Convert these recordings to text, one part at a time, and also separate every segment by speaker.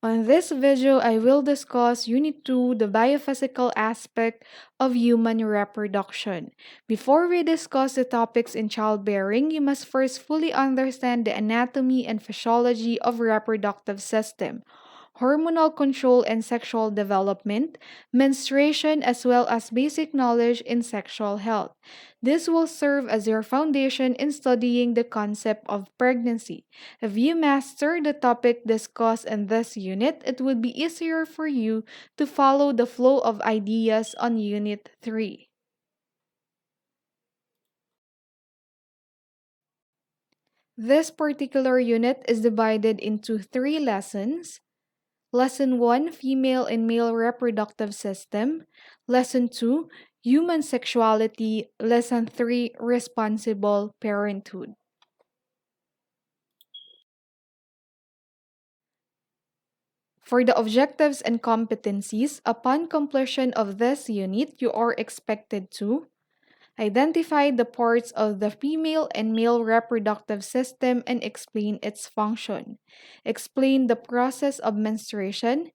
Speaker 1: On this video, I will discuss Unit 2, the biophysical aspect of human reproduction. Before we discuss the topics in childbearing, you must first fully understand the anatomy and physiology of reproductive system, hormonal control and sexual development, menstruation, as well as basic knowledge in sexual health. This will serve as your foundation in studying the concept of pregnancy. If you master the topic discussed in this unit, it would be easier for you to follow the flow of ideas on Unit 3. This particular unit is divided into three lessons. Lesson 1, Female and Male Reproductive System. Lesson 2, Human Sexuality. Lesson 3, Responsible Parenthood. For the objectives and competencies, upon completion of this unit, you are expected to identify the parts of the female and male reproductive system and explain its function. Explain the process of menstruation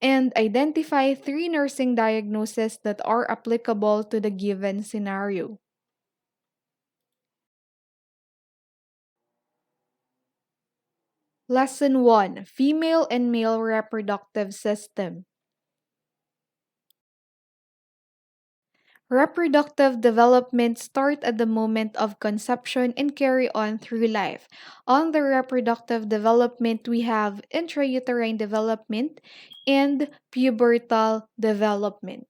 Speaker 1: and identify three nursing diagnoses that are applicable to the given scenario. Lesson 1, Female and Male Reproductive System. Reproductive development start at the moment of conception and carry on through life. On the reproductive development, we have intrauterine development and pubertal development.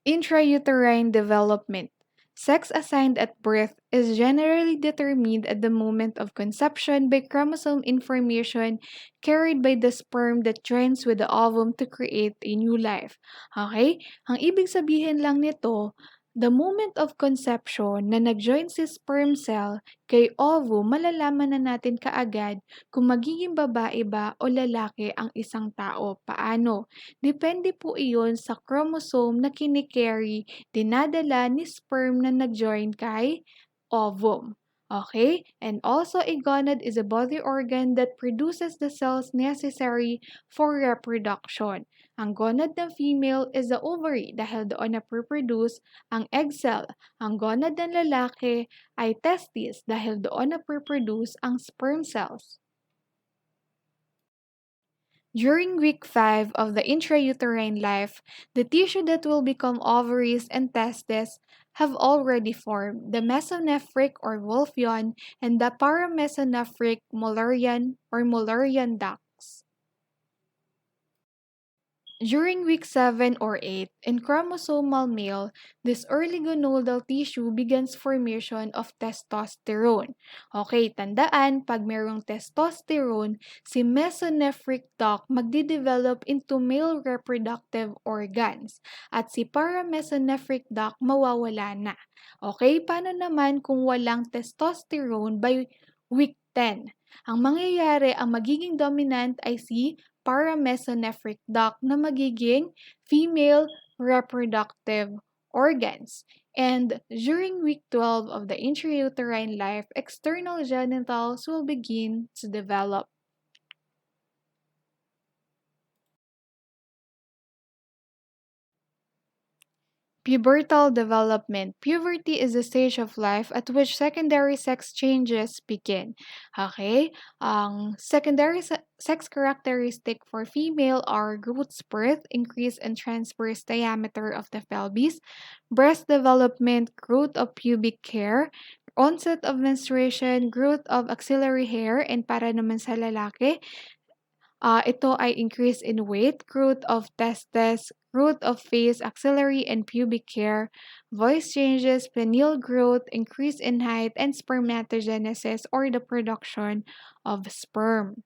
Speaker 1: Intrauterine development. Sex assigned at birth is generally determined at the moment of conception by chromosome information carried by the sperm that joins with the ovum to create a new life. Okay? Ang ibig sabihin lang nito, the moment of conception na nag-join si sperm cell kay ovum, malalaman na natin kaagad kung magiging babae ba o lalaki ang isang tao. Paano? Depende po iyon sa chromosome na kinikerry, dinadala ni sperm na nag-join kay ovum. Okay? And also, a gonad is a body organ that produces the cells necessary for reproduction. Ang gonad ng female is the ovary dahil doon na-produce ang egg cell. Ang gonad ng lalaki ay testis dahil doon na-produce ang sperm cells. During week 5 of the intrauterine life, the tissue that will become ovaries and testes have already formed, the mesonephric or Wolffian and the paramesonephric Mullerian or Mullerian ducts. During week 7 or 8, in chromosomal male, this early gonadal tissue begins formation of testosterone. Okay, tandaan, pag merong testosterone, si mesonephric duct magdi-develop into male reproductive organs at si paramesonephric duct mawawala na. Okay, paano naman kung walang testosterone by week 10? Ang mangyayari, ang magiging dominant ay si paramesonephric duct na magiging female reproductive organs. And during week 12 of the intrauterine life, external genitals will begin to develop. Pubertal development. Puberty is a stage of life at which secondary sex changes begin. Okay? Ang secondary sex characteristic for female are growth spurt, increase in transverse diameter of the pelvis, breast development, growth of pubic hair, onset of menstruation, growth of axillary hair, and para naman sa lalaki, ito ay increase in weight, growth of testes, growth of face, axillary and pubic hair, voice changes, pineal growth, increase in height, and spermatogenesis or the production of sperm.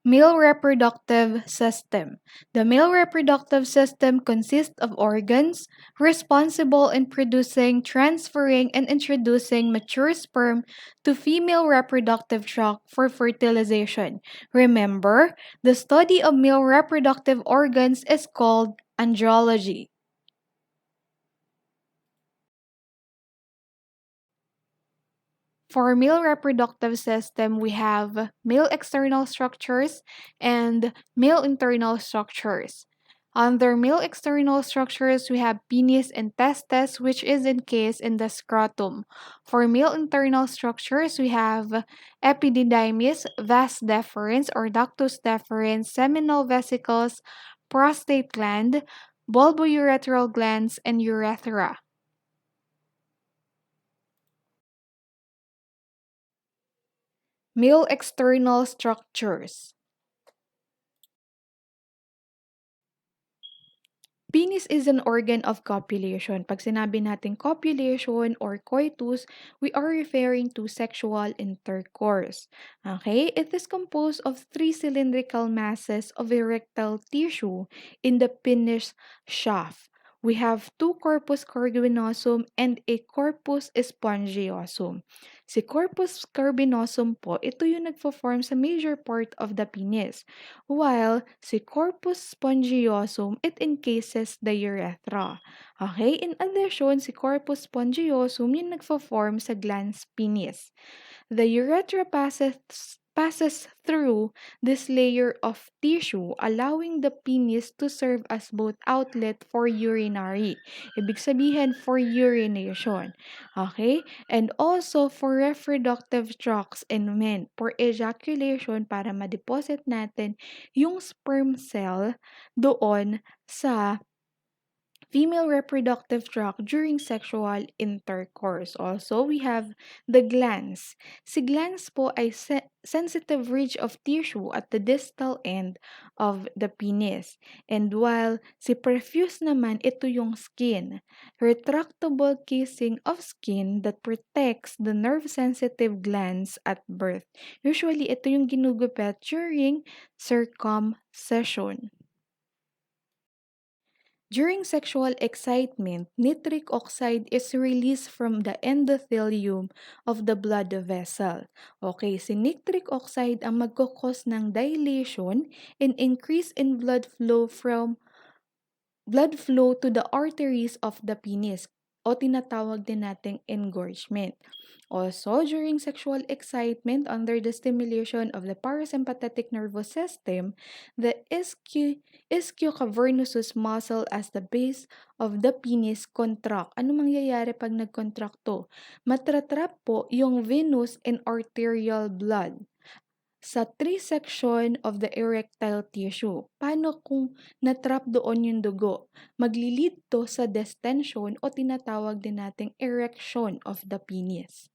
Speaker 1: Male reproductive system. The male reproductive system consists of organs responsible in producing, transferring, and introducing mature sperm to female reproductive tract for fertilization. Remember, the study of male reproductive organs is called andrology. For male reproductive system, we have male external structures and male internal structures. Under male external structures, we have penis and testes, which is encased in the scrotum. For male internal structures, we have epididymis, vas deferens or ductus deferens, seminal vesicles, prostate gland, bulbourethral glands, and urethra. Male external structures. Penis is an organ of copulation. Pag sinabi natin copulation or coitus, we are referring to sexual intercourse. Okay? It is composed of three cylindrical masses of erectile tissue in the penis shaft. We have two corpus cavernosum and a corpus spongiosum. Si corpus cavernosum po, ito yung nagfo-form sa major part of the penis. While si corpus spongiosum, it encases the urethra. Okay? In addition, si corpus spongiosum yung nagfo-form sa glans penis. The urethra passes through this layer of tissue, allowing the penis to serve as both outlet for urinary. Ibig sabihin for urination. Okay? And also for reproductive tracts in men, for ejaculation para ma-deposit natin yung sperm cell doon sa female reproductive tract during sexual intercourse. Also, we have the glands. Si glands po ay sensitive ridge of tissue at the distal end of the penis. And while si profuse naman, ito yung skin. Retractable casing of skin that protects the nerve-sensitive glands at birth. Usually, ito yung ginugupit during circumcision. During sexual excitement, nitric oxide is released from the endothelium of the blood vessel. Okay, si nitric oxide ang magkakos ng dilation and increase in blood flow to the arteries of the penis o tinatawag din nating engorgement. Also, during sexual excitement under the stimulation of the parasympathetic nervous system, the ischiocavernous muscle as the base of the penis contract. Ano mangyayari pag nag-contract to? Matratrap po yung venous and arterial blood sa trisection of the erectile tissue. Paano kung natrap doon yung dugo? Maglilid to sa distension o tinatawag din nating erection of the penis.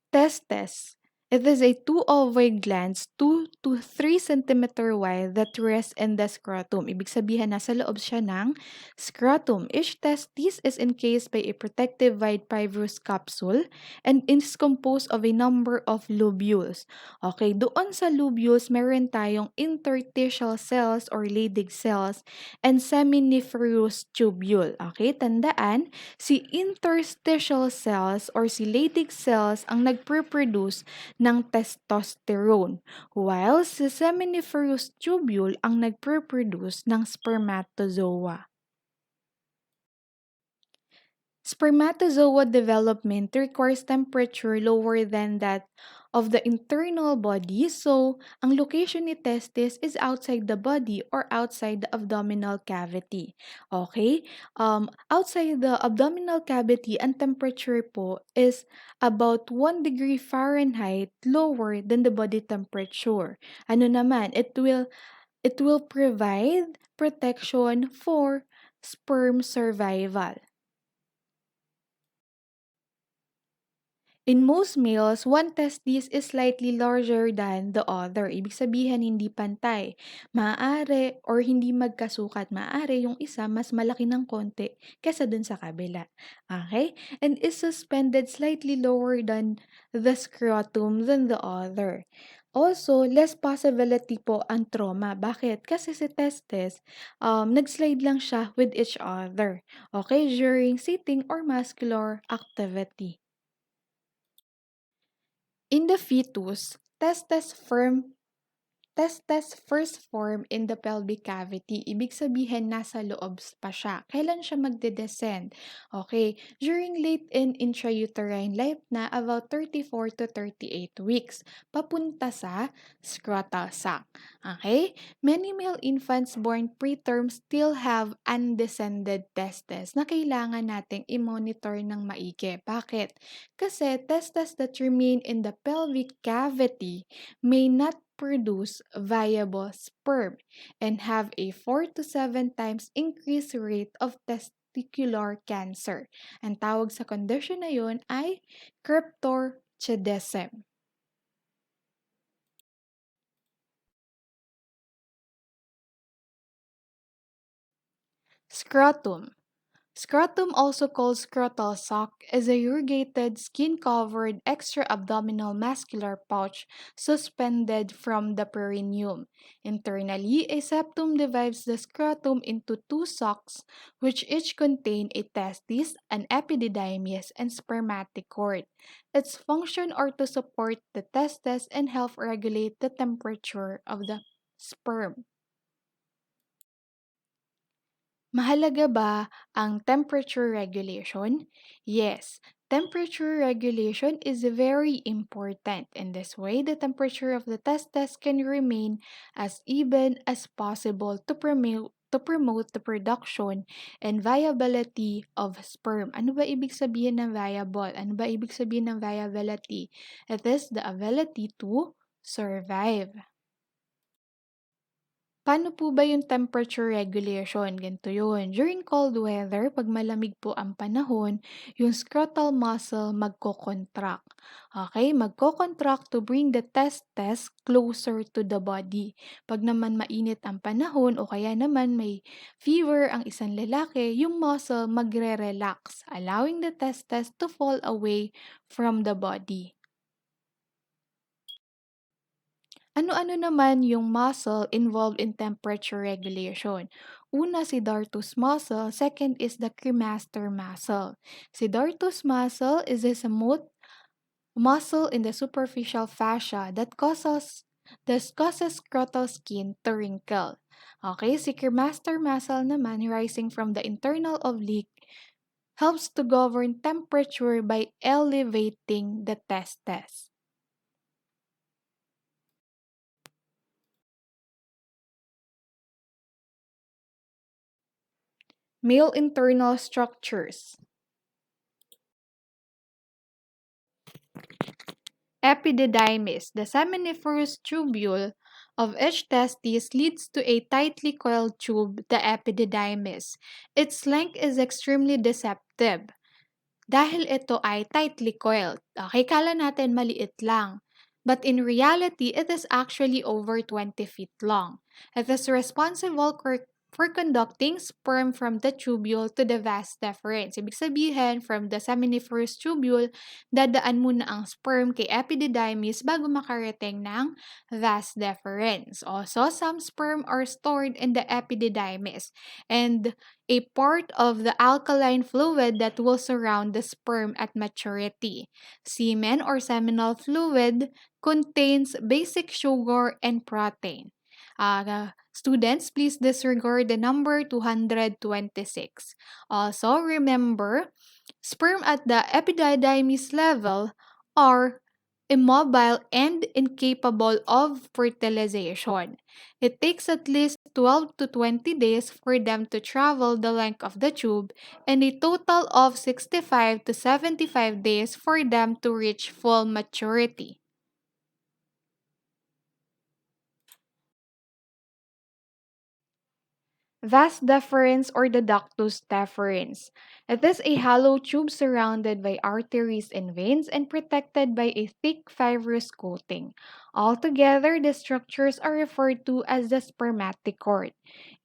Speaker 1: Testes. It is a two ovoid glands 2 to 3 centimeter wide that rest in the scrotum. Ibig sabihin, nasa loob siya ng scrotum. Each testis is encased by a protective wide fibrous capsule and is composed of a number of lobules. Okay, doon sa lobules, meron tayong interstitial cells or Leydig cells and seminiferous tubule. Okay, tandaan, si interstitial cells or si Leydig cells ang nagpre-produce ng testosterone, while si seminiferous tubule ang nagpre-produce ng spermatozoa. Spermatozoa development requires temperature lower than that of the internal body. So, ang location ni testis is outside the body or outside the abdominal cavity. Okay? Outside the abdominal cavity, ang temperature po is about 1 degree Fahrenheit lower than the body temperature. Ano naman, it will provide protection for sperm survival. In most males, one testis is slightly larger than the other. Ibig sabihin, hindi pantay. Maaari or hindi magkasukat. Maaari yung isa mas malaki ng konti kesa dun sa kabila. Okay? And is suspended slightly lower than the scrotum than the other. Also, less possibility po ang trauma. Bakit? Kasi si testes, nag-slide lang siya with each other. Okay? During sitting or muscular activity. In the fetus, testes testes first form in the pelvic cavity. Ibig sabihin, nasa loob pa siya. Kailan siya magde-descend? Okay, during late and intrauterine life na about 34 to 38 weeks, papunta sa scrotal sac. Okay? Many male infants born preterm still have undescended testes na kailangan nating i-monitor ng maigi. Bakit? Kasi testes that remain in the pelvic cavity may not produce viable sperm and have a 4 to 7 times increased rate of testicular cancer. Ang tawag sa condition na yun ay cryptorchidism. Scrotum. Scrotum, also called scrotal sac, is a rugated, skin-covered extra-abdominal muscular pouch suspended from the perineum. Internally, a septum divides the scrotum into two sacs, which each contain a testis, an epididymis, and spermatic cord. Its function are to support the testes and help regulate the temperature of the sperm. Mahalaga ba ang temperature regulation? Yes, temperature regulation is very important. In this way, the temperature of the testes can remain as even as possible to promote the production and viability of sperm. Ano ba ibig sabihin ng viable? Ano ba ibig sabihin ng viability? It is the ability to survive. Paano po ba yung temperature regulation? Ganito yun. During cold weather, pag malamig po ang panahon, yung scrotal muscle magko-contract. Okay? Magko-contract to bring the testes closer to the body. Pag naman mainit ang panahon o kaya naman may fever ang isang lalaki, yung muscle magre-relax, allowing the testes to fall away from the body. Ano-ano naman yung muscle involved in temperature regulation? Una, si Dartus muscle. Second is the cremaster muscle. Si Dartus muscle is a smooth muscle in the superficial fascia that causes scrotal skin to wrinkle. Okay, si cremaster muscle naman rising from the internal oblique helps to govern temperature by elevating the testes. Male internal structures. Epididymis, the seminiferous tubule of each testis leads to a tightly coiled tube, the epididymis. Its length is extremely deceptive dahil ito ay tightly coiled. Okay, kala natin maliit lang. But in reality, it is actually over 20 feet long. It is responsible for conducting sperm from the tubule to the vas deferens. Ibig sabihin, from the seminiferous tubule, dadaan muna ang sperm kay epididymis bago makarating ng vas deferens. Also, some sperm are stored in the epididymis and a part of the alkaline fluid that will surround the sperm at maturity. Semen or seminal fluid contains basic sugar and protein. Students, please disregard the number 226. Also, remember, sperm at the epididymis level are immobile and incapable of fertilization. It takes at least 12 to 20 days for them to travel the length of the tube and a total of 65 to 75 days for them to reach full maturity. Vas deferens or the ductus deferens. It is a hollow tube surrounded by arteries and veins and protected by a thick fibrous coating. Altogether, the structures are referred to as the spermatic cord.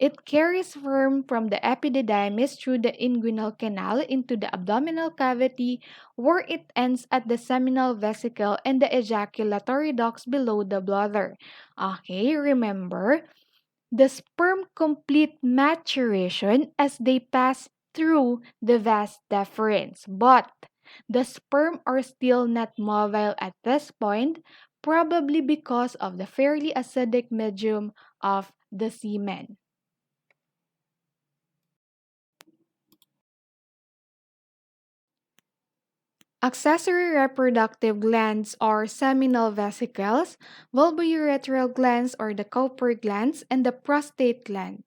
Speaker 1: It carries sperm from the epididymis through the inguinal canal into the abdominal cavity where it ends at the seminal vesicle and the ejaculatory ducts below the bladder. Okay, remember, the sperm complete maturation as they pass through the vas deferens, but the sperm are still not mobile at this point, probably because of the fairly acidic medium of the semen. Accessory reproductive glands or seminal vesicles, vulvourethral glands or the Cowper glands, and the prostate gland.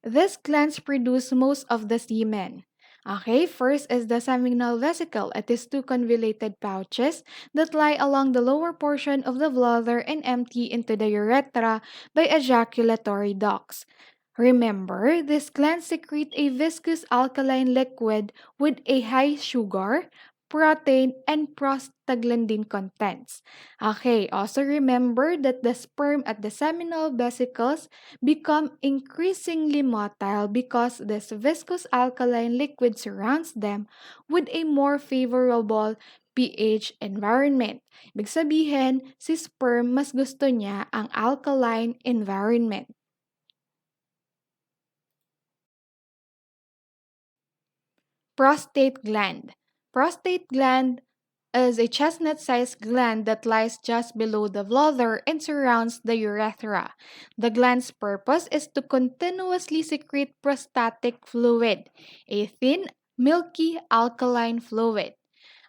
Speaker 1: These glands produce most of the semen. Okay, first is the seminal vesicle. It is two convoluted pouches that lie along the lower portion of the bladder and empty into the urethra by ejaculatory ducts. Remember, these glands secrete a viscous alkaline liquid with a high sugar, protein, and prostaglandin contents. Okay, also remember that the sperm at the seminal vesicles become increasingly motile because this viscous alkaline liquid surrounds them with a more favorable pH environment. Ibig sabihin, si sperm mas gusto niya ang alkaline environment. Prostate gland. Prostate gland is a chestnut-sized gland that lies just below the bladder and surrounds the urethra. The gland's purpose is to continuously secrete prostatic fluid, a thin, milky alkaline fluid.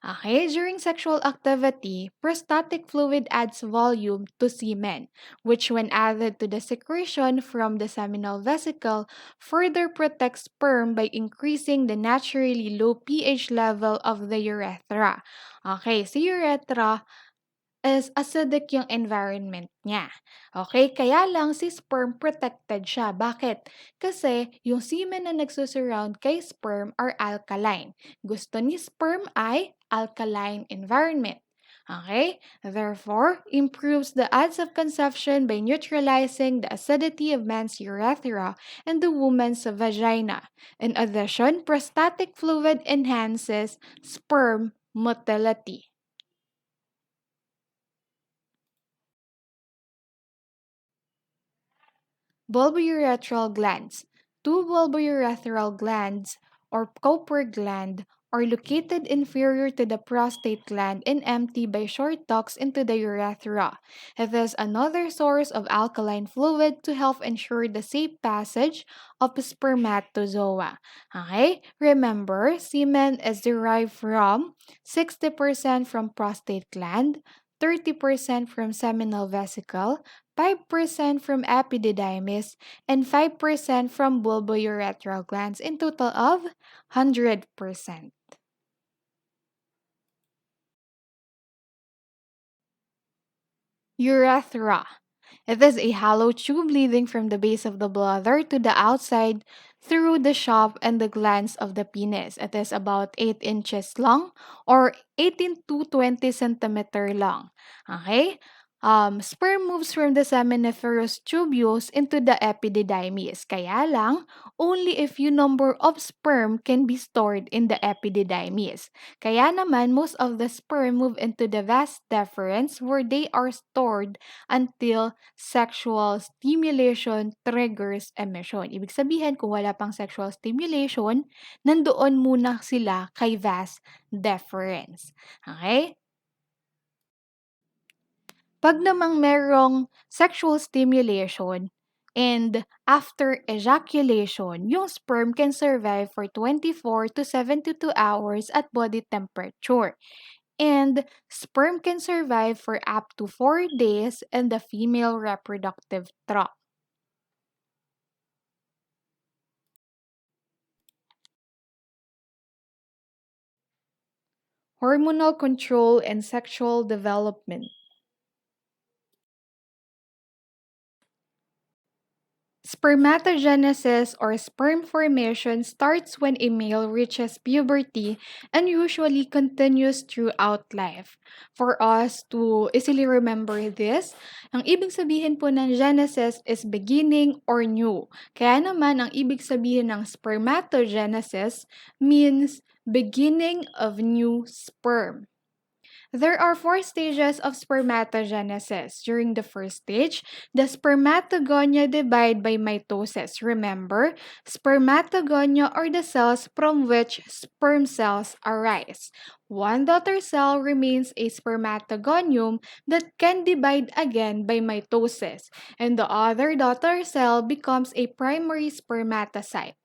Speaker 1: Okay, during sexual activity, prostatic fluid adds volume to semen, which when added to the secretion from the seminal vesicle, further protects sperm by increasing the naturally low pH level of the urethra. Okay, sa urethra, is acidic yung environment niya. Okay? Kaya lang si sperm protected siya. Bakit? Kasi yung semen na nagsusurround kay sperm are alkaline. Gusto ni sperm ay alkaline environment. Okay? Therefore, improves the odds of conception by neutralizing the acidity of man's urethra and the woman's vagina. In addition, prostatic fluid enhances sperm motility. Bulbourethral glands. Two bulbourethral glands or Cowper gland are located inferior to the prostate gland and empty by short ducts into the urethra. It is another source of alkaline fluid to help ensure the safe passage of spermatozoa. Okay? Remember, semen is derived from 60% from prostate gland, 30% from seminal vesicle, 5% from epididymis, and 5% from bulbourethral glands, in total of 100%. Urethra. It is a hollow tube leading from the base of the bladder to the outside through the shaft and the glands of the penis. It is about 8 inches long or 18 to 20 centimeter long. Okay? Sperm moves from the seminiferous tubules into the epididymis. Kaya lang, only a few number of sperm can be stored in the epididymis. Kaya naman, most of the sperm move into the vas deferens where they are stored until sexual stimulation triggers emission. Ibig sabihin, kung wala pang sexual stimulation, nandoon muna sila kay vas deferens. Okay? Pag namang merong sexual stimulation and after ejaculation, yung sperm can survive for 24 to 72 hours at body temperature. And sperm can survive for up to 4 days in the female reproductive tract. Hormonal control and sexual development. Spermatogenesis or sperm formation starts when a male reaches puberty and usually continues throughout life. For us to easily remember this, ang ibig sabihin po ng genesis is beginning or new. Kaya naman ang ibig sabihin ng spermatogenesis means beginning of new sperm. There are four stages of spermatogenesis. During the first stage, the spermatogonia divide by mitosis. Remember, spermatogonia are the cells from which sperm cells arise. One daughter cell remains a spermatogonium that can divide again by mitosis, and the other daughter cell becomes a primary spermatocyte.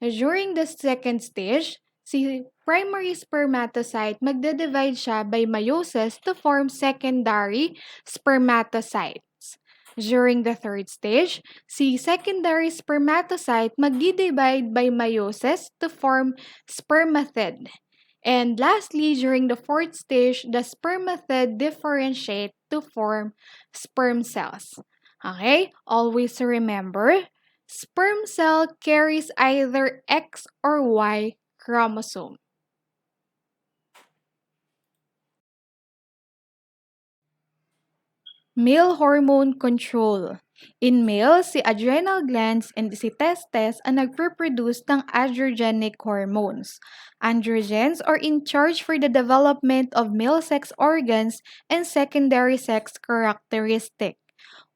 Speaker 1: During the second stage, si primary spermatocyte magde-divide siya by meiosis to form secondary spermatocytes. During the third stage, si secondary spermatocyte magdi-divide by meiosis to form spermatid. And lastly, during the fourth stage, the spermatid differentiate to form sperm cells. Okay? Always remember, sperm cell carries either X or Y chromosome. Male hormone control. In males, si adrenal glands and si testes ang nagre-produce ng androgenic hormones. Androgens are in charge for the development of male sex organs and secondary sex characteristic.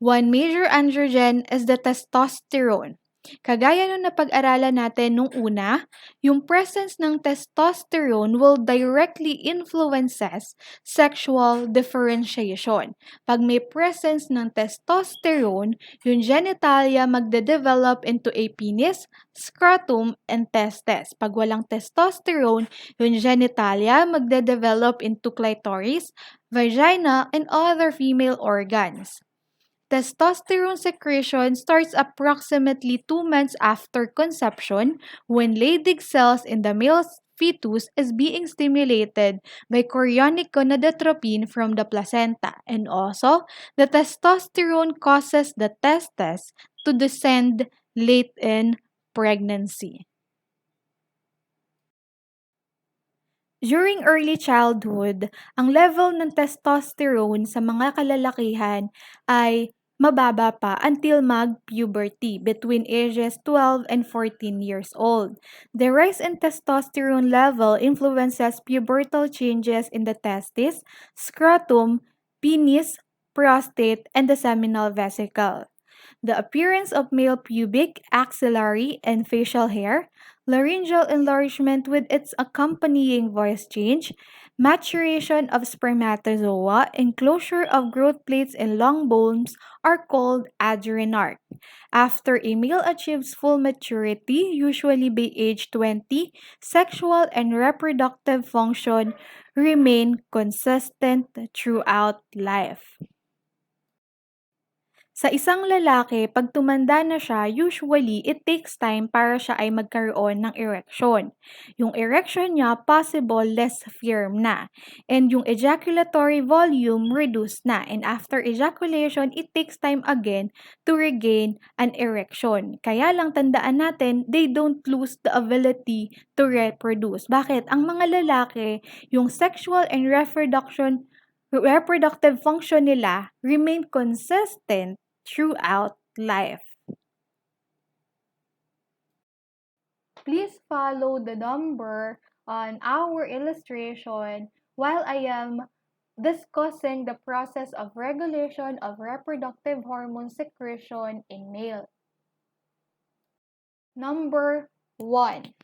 Speaker 1: One major androgen is the testosterone. Kagaya nung napag-aralan natin nung una, yung presence ng testosterone will directly influences sexual differentiation. Pag may presence ng testosterone, yung genitalia magde-develop into a penis, scrotum, and testes. Pag walang testosterone, yung genitalia magde-develop into clitoris, vagina, and other female organs. Testosterone secretion starts approximately 2 months after conception when Leydig cells in the male fetus is being stimulated by chorionic gonadotropin from the placenta, and also the testosterone causes the testes to descend late in pregnancy. During early childhood, ang level ng testosterone sa mga kalalakihan ay mababa pa until mag-puberty between ages 12 and 14 years old. The rise in testosterone level influences pubertal changes in the testes, scrotum, penis, prostate, and the seminal vesicle. The appearance of male pubic, axillary, and facial hair, laryngeal enlargement with its accompanying voice change, maturation of spermatozoa, and closure of growth plates and long bones are called adrenarche. After a male achieves full maturity, usually by age 20, sexual and reproductive function remain consistent throughout life. Sa isang lalaki, pag tumanda na siya, usually it takes time para siya ay magkaroon ng erection. Yung erection niya, possible less firm na. And yung ejaculatory volume reduced na. And after ejaculation, it takes time again to regain an erection. Kaya lang tandaan natin, they don't lose the ability to reproduce. Bakit? Ang mga lalaki, yung sexual and reproductive function nila remain consistent throughout life. Please follow the number on our illustration while I am discussing the process of regulation of reproductive hormone secretion in male. Number 1.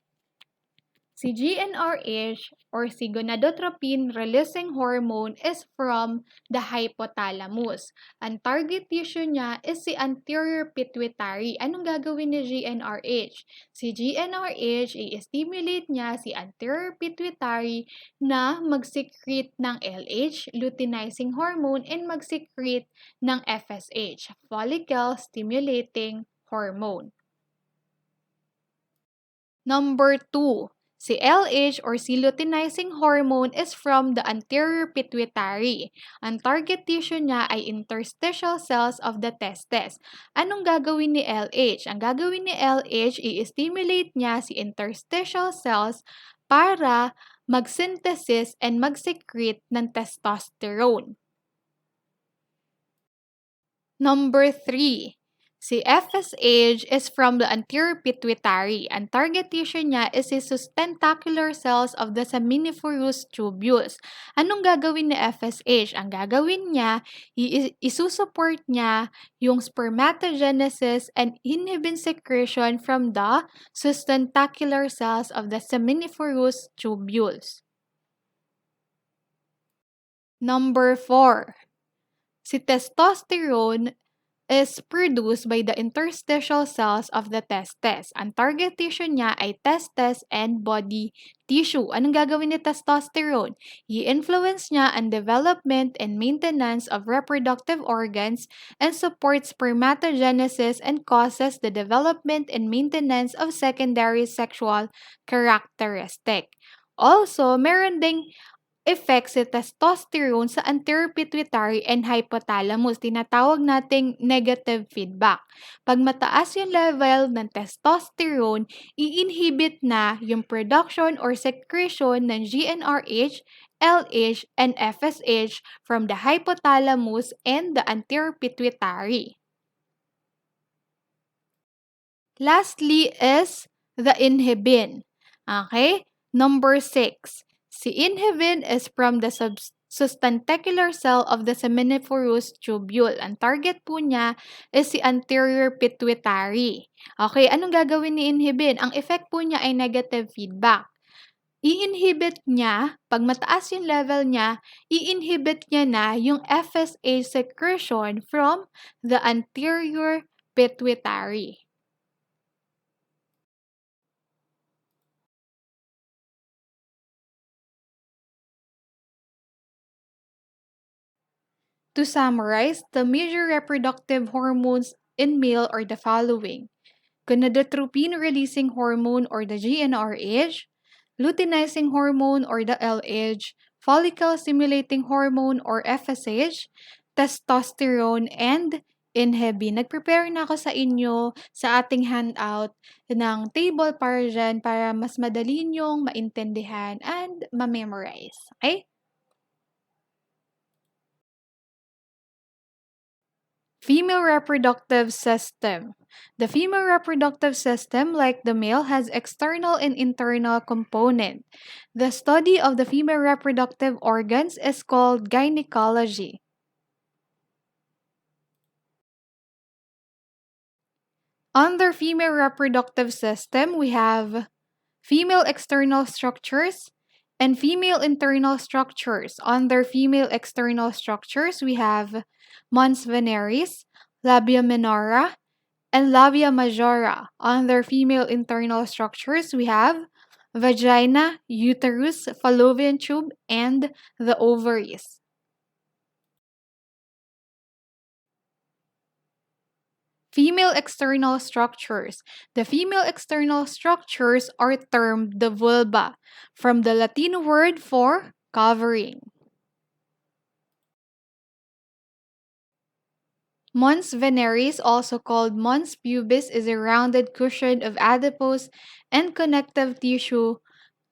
Speaker 1: Si GnRH or si gonadotropin-releasing hormone is from the hypothalamus. Ang target tissue niya is si anterior pituitary. Anong gagawin ni GnRH? Si GnRH, i-stimulate niya si anterior pituitary na mag-secrete ng LH, luteinizing hormone, and mag-secrete ng FSH, follicle stimulating hormone. Number 2. Si LH or si luteinizing hormone is from the anterior pituitary. Ang target tissue niya ay interstitial cells of the testes. Anong gagawin ni LH? Ang gagawin ni LH, i-stimulate niya si interstitial cells para mag-synthesis and mag-secrete ng testosterone. Number 3. Si FSH is from the anterior pituitary. Ang target tissue niya is the sustentacular cells of the seminiferous tubules. Anong gagawin ni FSH? Ang gagawin niya, isusupport niya yung spermatogenesis and inhibin secretion from the sustentacular cells of the seminiferous tubules. Number 4. Si testosterone is produced by the interstitial cells of the testes. Ang target tissue niya ay testes and body tissue. Anong gagawin ni testosterone? I-influence niya ang development and maintenance of reproductive organs and supports spermatogenesis and causes the development and maintenance of secondary sexual characteristic. Also, meron ding effect si testosterone sa anterior pituitary and hypothalamus. Tinatawag nating negative feedback. Pag mataas yung level ng testosterone, i-inhibit na yung production or secretion ng GnRH, LH, and FSH from the hypothalamus and the anterior pituitary. Lastly is the inhibin. Okay? Number 6. Si inhibin is from the sustentacular cell of the seminiferous tubule. Ang target po niya is si anterior pituitary. Okay, anong gagawin ni inhibin? Ang effect po niya ay negative feedback. I-inhibit niya, pag mataas yung level niya, i-inhibit niya na yung FSH secretion from the anterior pituitary. To summarize, the major reproductive hormones in male are the following: gonadotropin-releasing hormone or the GnRH, luteinizing hormone or the LH, follicle-stimulating hormone or FSH, testosterone, and inhibin. Nag-prepare na ako sa inyo sa ating handout ng table para dyan para mas madali nyong maintindihan and ma-memorize. Okay? Female reproductive system. The female reproductive system, like the male, has external and internal component. The study of the female reproductive organs is called gynecology. Under female reproductive system, we have female external structures and female internal structures. Under female external structures, we have mons veneris, labia minora, and labia majora. Under female internal structures, we have vagina, uterus, fallopian tube, and the ovaries. Female external structures. The female external structures are termed the vulva, from the Latin word for covering. Mons veneris, also called mons pubis, is a rounded cushion of adipose and connective tissue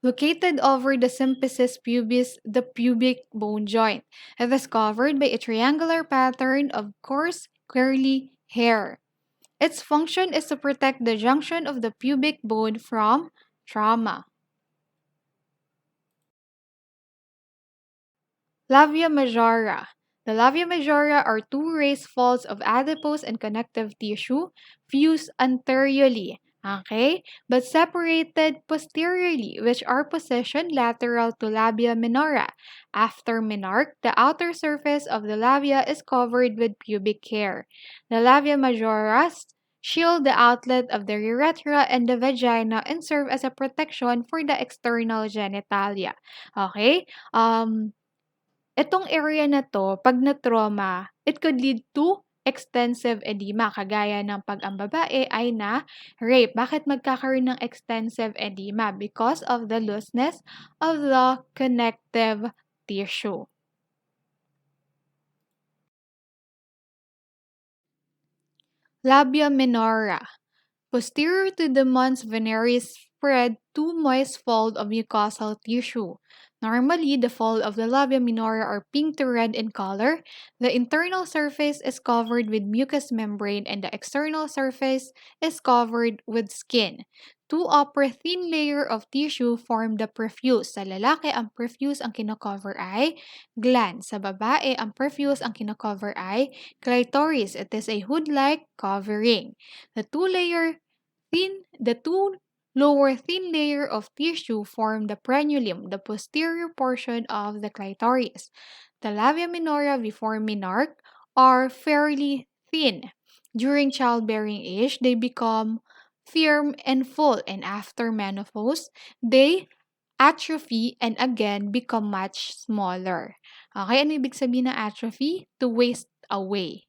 Speaker 1: located over the symphysis pubis, the pubic bone joint. It is covered by a triangular pattern of coarse, curly hair. Its function is to protect the junction of the pubic bone from trauma. Labia majora. The labia majora are two raised folds of adipose and connective tissue fused anteriorly, okay, but separated posteriorly, which are positioned lateral to labia minora. After menarche, the outer surface of the labia is covered with pubic hair. The labia majora shield the outlet of the urethra and the vagina and serve as a protection for the external genitalia. Okay? Itong area na 'to, 'pag na-trauma, it could lead to extensive edema, kagaya ng 'pag ang babae ay na-rape. Bakit magkakaroon ng extensive edema? Because of the looseness of the connective tissue. Labia minora. Posterior to the mons veneris spread to moist fold of mucosal tissue. Normally, the fold of the labia minora are pink to red in color. The internal surface is covered with mucous membrane and the external surface is covered with skin. Two upper thin layer of tissue form the prefuse. Sa lalaki, ang prefuse ang kinocover ay gland. Sa babae, ang prefuse ang kinocover ay clitoris. It is a hood-like covering. The two lower thin layer of tissue form the frenulum, the posterior portion of the clitoris. The labia minora before menarche are fairly thin. During childbearing age, they become firm and full, and after menopause, they atrophy and again become much smaller. Okay, ano ibig sabihin ng atrophy? To waste away.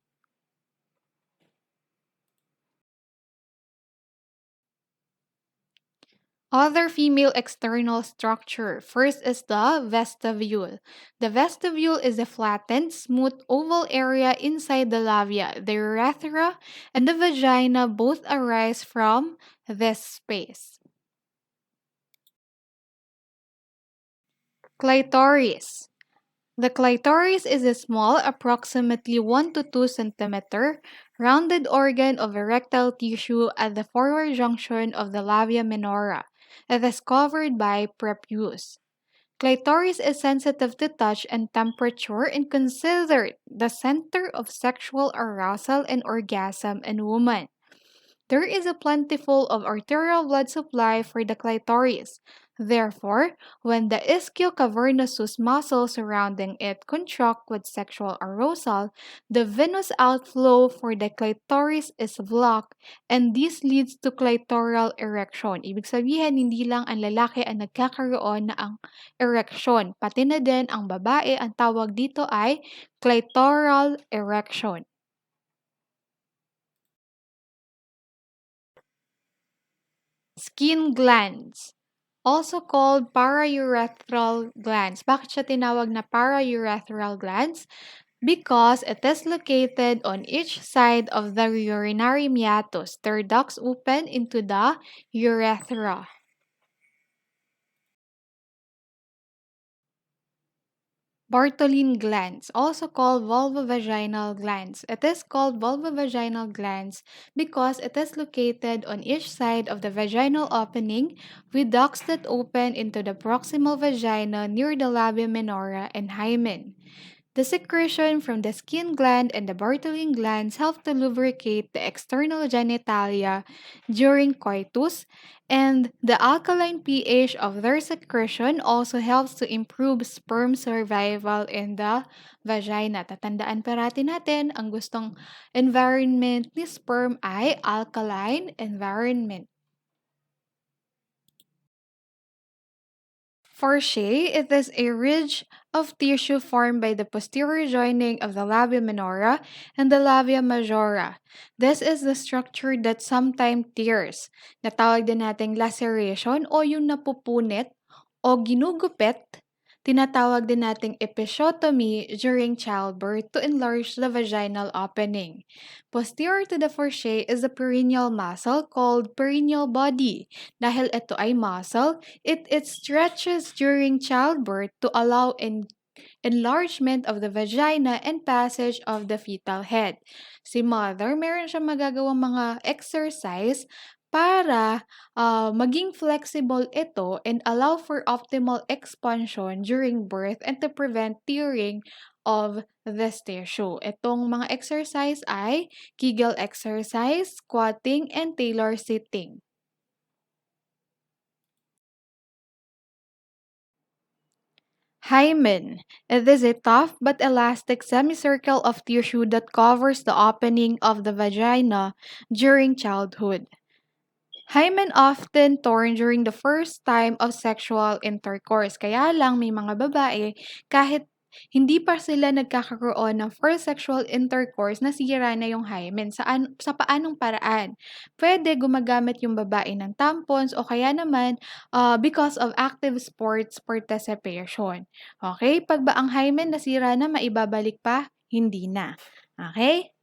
Speaker 1: Other female external structure. First is the vestibule. The vestibule is a flattened, smooth oval area inside the labia. The urethra and the vagina both arise from this space. Clitoris. The clitoris is a small, approximately 1 to 2 centimeter, rounded organ of erectile tissue at the forward junction of the labia minora. It is covered by prepuce. Clitoris is sensitive to touch and temperature and considered the center of sexual arousal and orgasm in women. There is a plentiful of arterial blood supply for the clitoris. Therefore, when the ischiocavernosus muscle surrounding it contract with sexual arousal, the venous outflow for the clitoris is blocked and this leads to clitoral erection. Ibig sabihin, hindi lang ang lalaki ang nagkakaroon na ang erection, pati na din ang babae. Ang tawag dito ay clitoral erection. Skin glands, also called paraurethral glands. Bakit siya tinawag na paraurethral glands? Because it is located on each side of the urinary meatus. Their ducts open into the urethra. Bartholin glands, also called vulvovaginal glands. It is called vulvovaginal glands because it is located on each side of the vaginal opening with ducts that open into the proximal vagina near the labia minora and hymen. The secretion from the skin gland and the Bartholin glands help to lubricate the external genitalia during coitus, and the alkaline pH of their secretion also helps to improve sperm survival in the vagina. Tatandaan parati natin, ang gustong environment ni sperm ay alkaline environment. Fortier, it is a ridge of tissue formed by the posterior joining of the labia minora and the labia majora. This is the structure that sometimes tears. Natawag din nating laceration o yung napupunit o ginugupit. Tinatawag din nating episiotomy during childbirth to enlarge the vaginal opening. Posterior to the fourchette is the perineal muscle called perineal body. Dahil ito ay muscle, it stretches during childbirth to allow enlargement of the vagina and passage of the fetal head. Si mother, meron siyang magagawang mga exercise para maging flexible ito and allow for optimal expansion during birth and to prevent tearing of this tissue. Itong mga exercise ay Kegel exercise, squatting, and Taylor sitting. Hymen. It is a tough but elastic semicircle of tissue that covers the opening of the vagina during childhood. Hymen often torn during the first time of sexual intercourse. Kaya lang may mga babae, kahit hindi pa sila nagkakaroon ng first sexual intercourse, nasira na yung hymen. Sa paanong paraan? Pwede gumagamit yung babae ng tampons o kaya naman because of active sports participation. Okay? Pag ba ang hymen nasira na, maibabalik pa? Hindi na. Okay?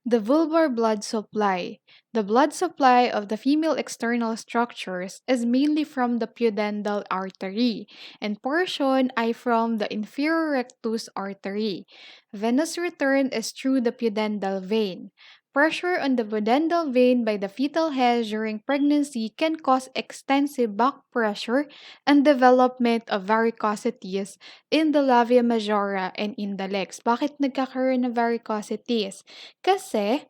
Speaker 1: The vulvar blood supply. The blood supply of the female external structures is mainly from the pudendal artery, and portion ay from the inferior rectus artery. Venous return is through the pudendal vein. Pressure on the pudendal vein by the fetal head during pregnancy can cause extensive back pressure and development of varicosities in the labia majora and in the legs. Bakit nagkakaroon ng varicosities? Kasi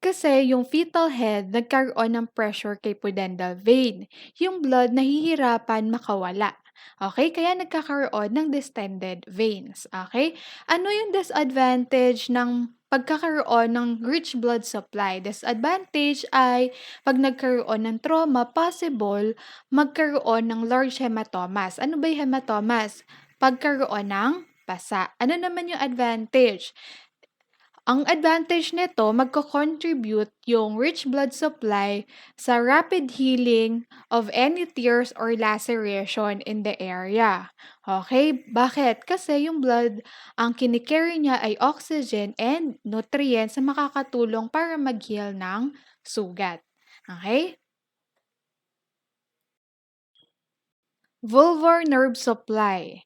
Speaker 1: kasi yung fetal head nagkaroon ng pressure kay pudendal vein. Yung blood nahihirapan makawala. Okay? Kaya nagkakaroon ng distended veins. Okay? Ano yung disadvantage ng pagkakaroon ng rich blood supply? Disadvantage ay pag nagkaroon ng trauma, possible magkaroon ng large hematomas. Ano ba yung hematomas? Pagkaroon ng pasa. Ano naman yung advantage? Ang advantage nito, magko-contribute yung rich blood supply sa rapid healing of any tears or laceration in the area. Okay? Bakit? Kasi yung blood, ang kinikerry niya ay oxygen and nutrients na makakatulong para mag-heal ng sugat. Okay? Vulvar nerve supply.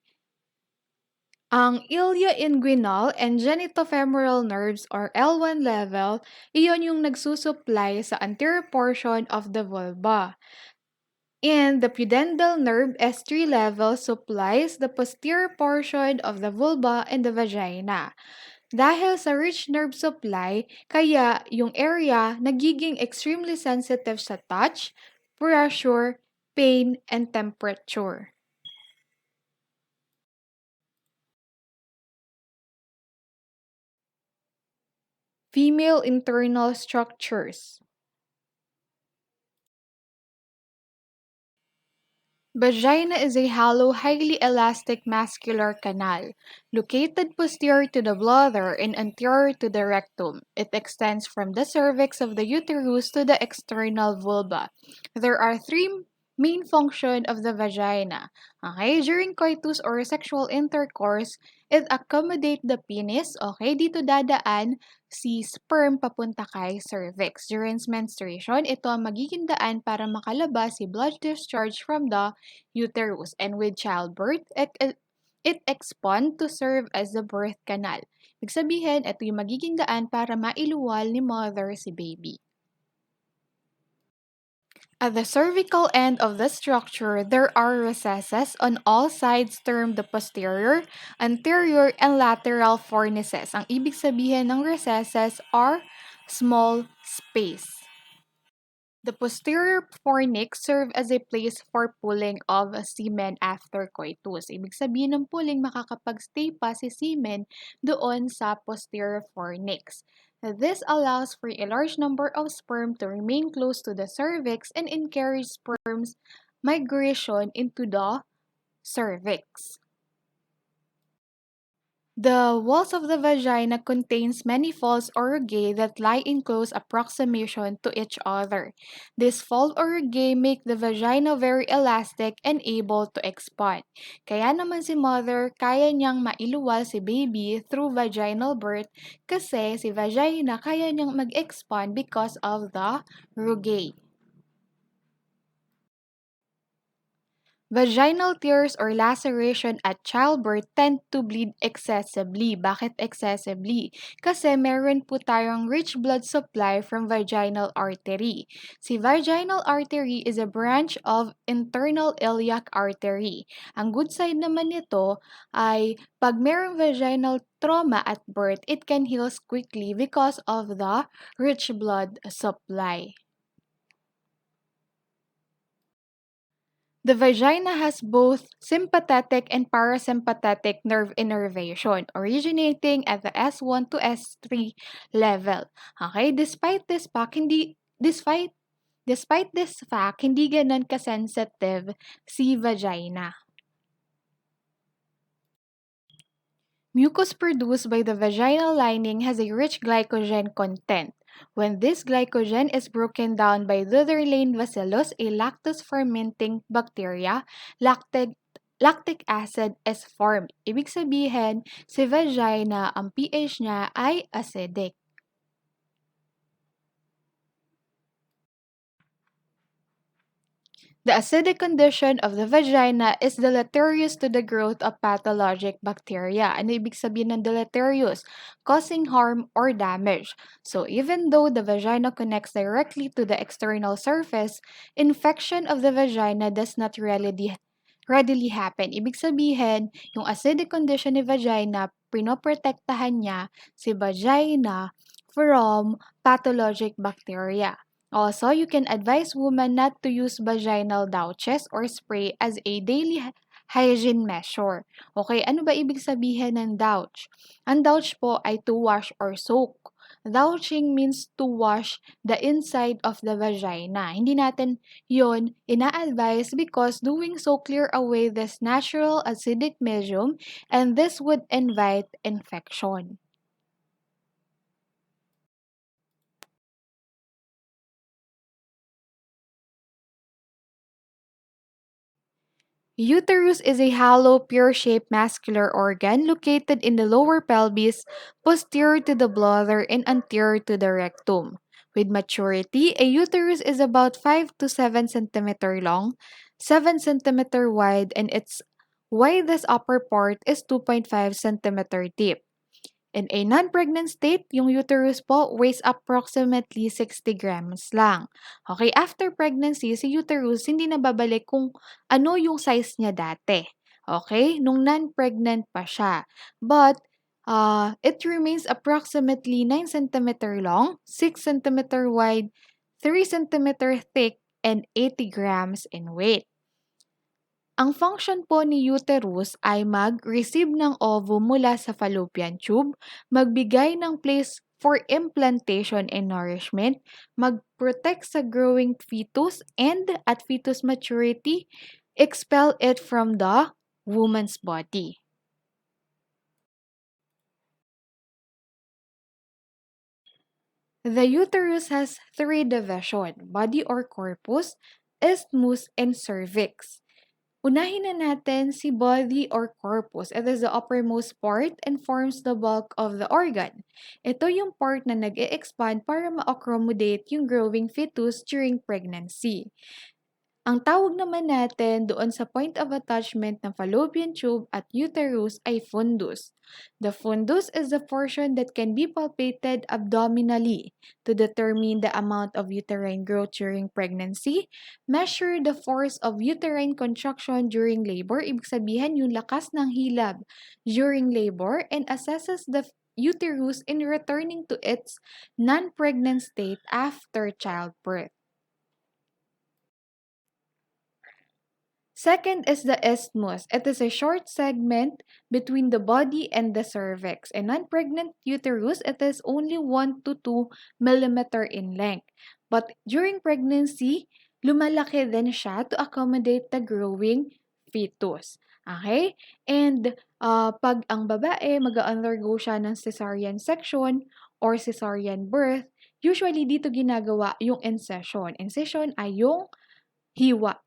Speaker 1: Ang ilioinguinal and genitofemoral nerves or L1 level, iyon yung nagsusupply sa anterior portion of the vulva. And the pudendal nerve S3 level supplies the posterior portion of the vulva and the vagina. Dahil sa rich nerve supply, kaya yung area nagiging extremely sensitive sa touch, pressure, pain, and temperature. Female internal structures. Vagina is a hollow, highly elastic muscular canal, located posterior to the bladder and anterior to the rectum. It extends from the cervix of the uterus to the external vulva. There are three main functions of the vagina. Okay, during coitus or sexual intercourse, it accommodates the penis. Okay, dito dadaan si sperm papunta kay cervix. During menstruation, ito ang magiging daan para makalabas si blood discharge from the uterus. And with childbirth, it expands to serve as the birth canal. Ibig sabihin, ito yung magiging daan para mailuwal ni mother si baby. At the cervical end of the structure, there are recesses on all sides termed the posterior, anterior, and lateral fornices. Ang ibig sabihin ng recesses are small space. The posterior fornix serve as a place for pulling of semen after coitus. Ibig sabihin ng pulling, makakapag-stay pa si semen doon sa posterior fornix. This allows for a large number of sperm to remain close to the cervix and encourage sperm's migration into the cervix. The walls of the vagina contains many folds or rugae that lie in close approximation to each other. These folds or rugae make the vagina very elastic and able to expand. Kaya naman si mother, kaya niyang mailuwal si baby through vaginal birth kasi si vagina kaya niyang mag-expand because of the rugae. Vaginal tears or laceration at childbirth tend to bleed excessively. Bakit excessively? Kasi meron po tayong rich blood supply from vaginal artery. Si vaginal artery is a branch of internal iliac artery. Ang good side naman nito ay pag merong vaginal trauma at birth, it can heal quickly because of the rich blood supply. The vagina has both sympathetic and parasympathetic nerve innervation originating at the S1 to S3 level. Okay, despite this fact, hindi ganun ka-sensitive si vagina. Mucus produced by the vaginal lining has a rich glycogen content. When this glycogen is broken down by Lutherlane bacillus, a lactose fermenting bacteria, lactic acid is formed. Ibig sabihin, si vagina, ang pH niya ay acidic. The acidic condition of the vagina is deleterious to the growth of pathologic bacteria. Ano ibig sabihin ng deleterious? Causing harm or damage. So even though the vagina connects directly to the external surface, infection of the vagina does not readily happen. Ibig sabihin, yung acidic condition ni vagina, pinoprotektahan niya si vagina from pathologic bacteria. Also, you can advise women not to use vaginal douches or spray as a daily hygiene measure. Okay, ano ba ibig sabihin ng douche? Ang douche po ay to wash or soak. Douching means to wash the inside of the vagina. Hindi natin yon ina-advise because doing so clear away this natural acidic medium and this would invite infection. Uterus is a hollow, pear-shaped muscular organ located in the lower pelvis, posterior to the bladder and anterior to the rectum. With maturity, a uterus is about 5 to 7 centimeter long, 7 centimeter wide, and its widest upper part is 2.5 centimeter deep. In a non-pregnant state, yung uterus po weighs approximately 60 grams lang. Okay, after pregnancy, si uterus hindi na babalik kung ano yung size niya dati. Okay, nung non-pregnant pa siya. But, it remains approximately 9 centimeter long, 6 centimeter wide, 3 centimeter thick, and 80 grams in weight. Ang function po ni uterus ay mag-receive ng ovum mula sa fallopian tube, magbigay ng place for implantation and nourishment, mag-protect sa growing fetus, and at fetus maturity, expel it from the woman's body. The uterus has three divisions: body or corpus, isthmus, and cervix. Unahin na natin si body or corpus. It is the uppermost part and forms the bulk of the organ. Ito yung part na nag-e-expand para ma-accommodate yung growing fetus during pregnancy. Ang tawag naman natin doon sa point of attachment ng fallopian tube at uterus ay fundus. The fundus is the portion that can be palpated abdominally to determine the amount of uterine growth during pregnancy, measure the force of uterine contraction during labor, ibig sabihin yung lakas ng hilab during labor, and assesses the uterus in returning to its non-pregnant state after childbirth. Second is the isthmus. It is a short segment between the body and the cervix. In non-pregnant uterus, it is only 1 to 2 millimeter in length. But during pregnancy, lumalaki din siya to accommodate the growing fetus. Okay? And pag ang babae, mag-undergo siya ng cesarean section or cesarean birth, usually dito ginagawa yung incision. Incision ay yung hiwa.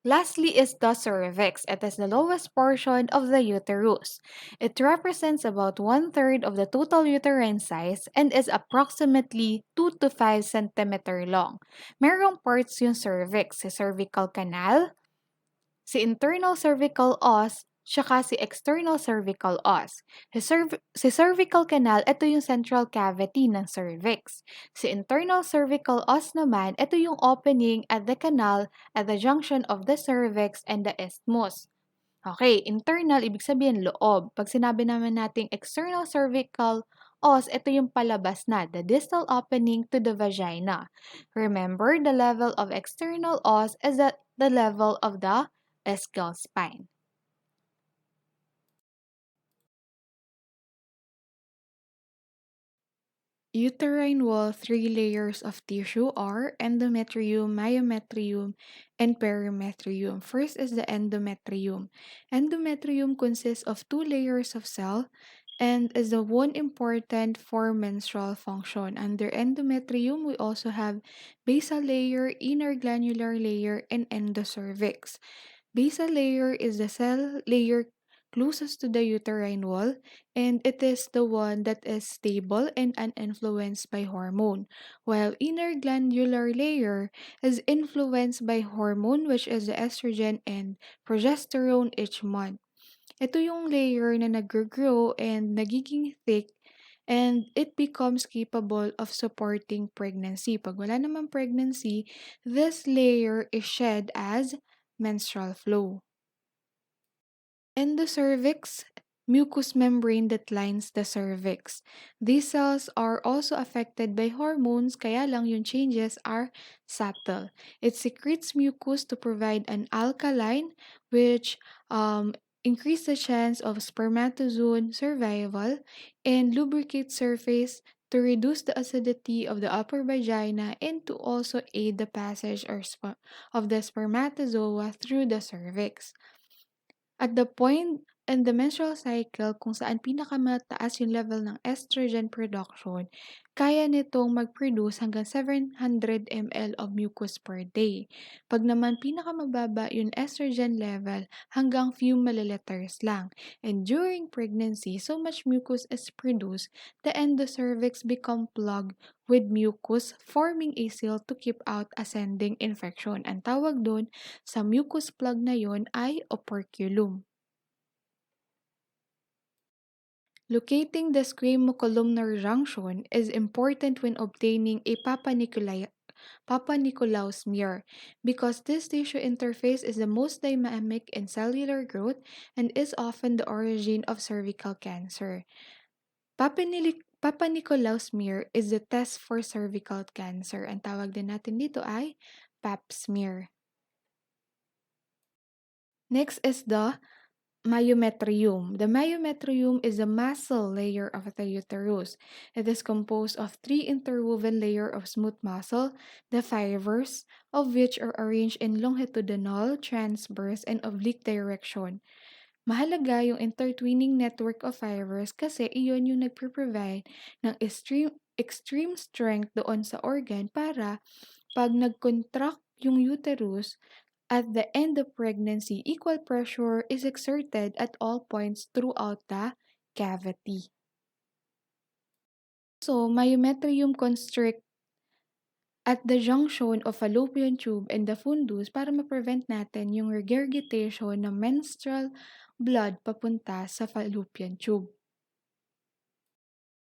Speaker 1: Lastly is the cervix. It is the lowest portion of the uterus. It represents about one-third of the total uterine size and is approximately 2 to 5 centimeter long. Merong parts yung cervix, si cervical canal, si internal cervical os, tsaka si external cervical os. Si cervical canal, ito yung central cavity ng cervix. Si internal cervical os naman, ito yung opening at the canal at the junction of the cervix and the isthmus. Okay, internal, ibig sabihin loob. Pag sinabi naman nating external cervical os, ito yung palabas na, the distal opening to the vagina. Remember, the level of external os is at the level of the ischial spine. Uterine wall, three layers of tissue are endometrium, myometrium, and perimetrium. First is the endometrium. Endometrium consists of two layers of cell and is the one important for menstrual function. Under endometrium, we also have basal layer, inner glandular layer, and endocervix. Basal layer is the cell layer closest to the uterine wall, and it is the one that is stable and uninfluenced by hormone, while inner glandular layer is influenced by hormone which is the estrogen and progesterone each month. Ito yung layer na nag-grow and nagiging thick and it becomes capable of supporting pregnancy. Pag wala naman pregnancy, this layer is shed as menstrual flow. And the cervix, mucous membrane that lines the cervix. These cells are also affected by hormones, kaya lang yung changes are subtle. It secretes mucus to provide an alkaline, which increase the chance of spermatozoon survival, and lubricate surface to reduce the acidity of the upper vagina and to also aid the passage of the spermatozoa through the cervix. At the point in the menstrual cycle kung saan pinakamataas yung level ng estrogen production, kaya nitong mag-produce hanggang 700 ml of mucus per day. Pag naman pinakamababa yung estrogen level, hanggang few milliliters lang. And during pregnancy, so much mucus is produced, the endocervix become plugged with mucus, forming a seal to keep out ascending infection. Ang tawag doon sa mucus plug na yon ay operculum. Locating the squamocolumnar junction is important when obtaining a Papa Nicolau smear because this tissue interface is the most dynamic in cellular growth and is often the origin of cervical cancer. Papa Nicolau smear is the test for cervical cancer. Ang tawag din natin dito ay Pap smear. Next is the myometrium. The myometrium is a muscle layer of the uterus. It is composed of three interwoven layers of smooth muscle, the fibers of which are arranged in longitudinal, transverse, and oblique direction. Mahalaga yung intertwining network of fibers kasi iyon yung nagpro-provide ng extreme strength doon sa organ para pag nag-contract yung uterus, at the end of pregnancy, equal pressure is exerted at all points throughout the cavity. So, myometrium constrict at the junction of fallopian tube and the fundus para ma-prevent natin yung regurgitation ng menstrual blood papunta sa fallopian tube.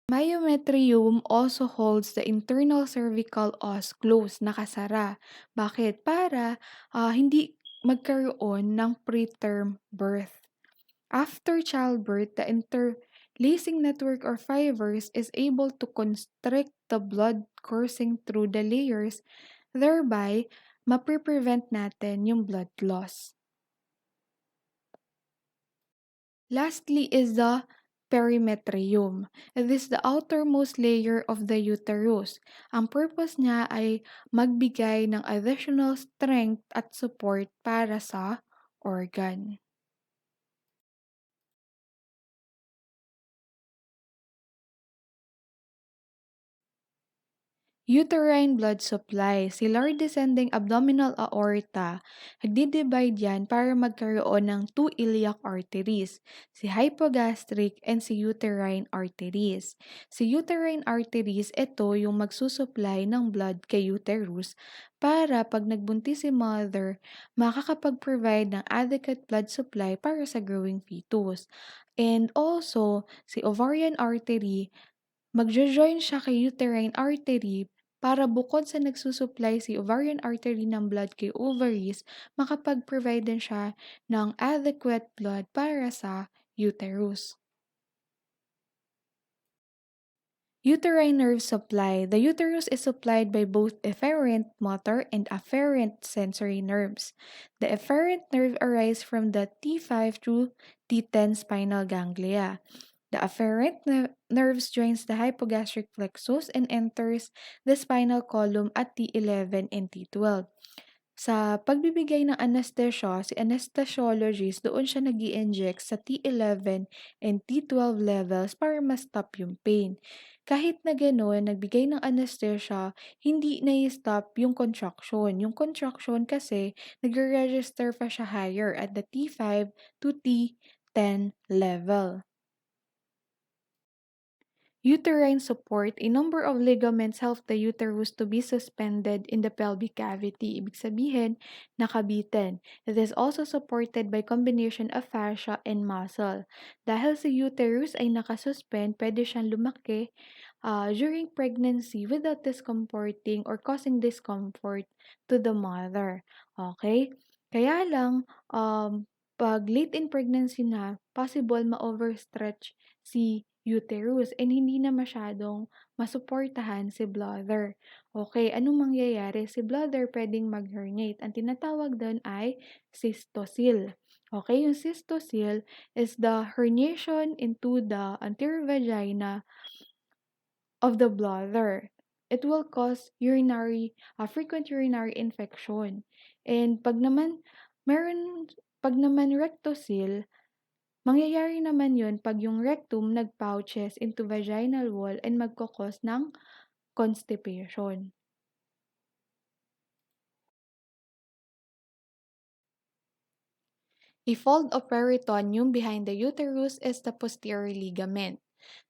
Speaker 1: Myometrium also holds the internal cervical os closed, nakasara. Bakit? Para hindi magkaroon ng preterm birth. After childbirth, the interlacing network or fibers is able to constrict the blood coursing through the layers, thereby mape-prevent natin yung blood loss. Lastly is the perimetrium. It is the outermost layer of the uterus. Ang purpose niya ay magbigay ng additional strength at support para sa organ. Uterine blood supply, si lower descending abdominal aorta, nagdi-divide yan para magkaroon ng two iliac arteries, si hypogastric and si uterine arteries. Si uterine arteries, ito yung magsusupply ng blood kay uterus para pag nagbuntis si mother, makakapag-provide ng adequate blood supply para sa growing fetus. And also, si ovarian artery, magjo-join siya kay uterine artery para bukod sa nagsusupply si ovarian artery ng blood kay ovaries, makapag-provide din siya ng adequate blood para sa uterus. Uterine nerve supply. The uterus is supplied by both efferent motor and afferent sensory nerves. The efferent nerve arise from the T5 through T10 spinal ganglia. The afferent nerves joins the hypogastric plexus and enters the spinal column at T11 and T12. Sa pagbibigay ng anesthesia, si anesthesiologist doon siya nag inject sa T11 and T12 levels para ma-stop yung pain. Kahit na gano'n, nagbigay ng anesthesia, hindi na-stop yung contraction. Yung contraction kasi nagre-register pa siya higher at the T5 to T 10 level. Uterine support, a number of ligaments help the uterus to be suspended in the pelvic cavity. Ibig sabihin, nakabitin. It is also supported by combination of fascia and muscle. Dahil sa uterus ay nakasuspend, pwede siyang lumaki during pregnancy without discomforting or causing discomfort to the mother. Okay? Kaya lang, pag late in pregnancy na, possible ma-overstretch si uterus and hindi na masyadong masuportahan si bladder. Okay, anong mangyayari? Si bladder pwedeng mag-herniate. Ang tinatawag doon ay cystocele. Okay, yung cystocele is the herniation into the anterior vagina of the bladder. It will cause frequent urinary infection. And pag naman rectocele, mangyayari naman yun pag yung rectum nag-pouches into vaginal wall and magkakos ng constipation. A fold of peritoneum behind the uterus is the posterior ligament.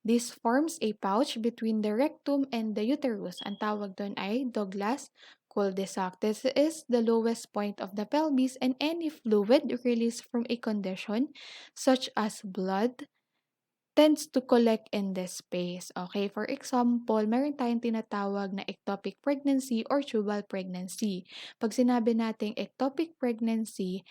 Speaker 1: This forms a pouch between the rectum and the uterus. Ang tawag doon ay Douglas cul-de-sac. This is the lowest point of the pelvis and any fluid released from a condition such as blood tends to collect in this space. Okay, for example, meron tayong tinatawag na ectopic pregnancy or tubal pregnancy. Pag sinabi nating ectopic pregnancy,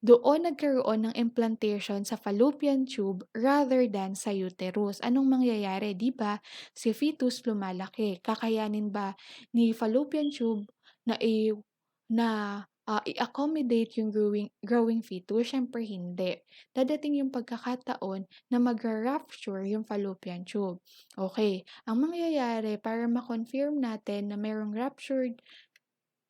Speaker 1: doon nagkaroon ng implantation sa fallopian tube rather than sa uterus. Anong mangyayari, 'di ba? Si fetus lumalaki. Kakayanin ba ni fallopian tube na i-accommodate yung growing fetus? Syempre hindi. Dadating yung pagkakataon na magra-rupture yung fallopian tube. Okay, ang mangyayari para ma-confirm natin na mayroong ruptured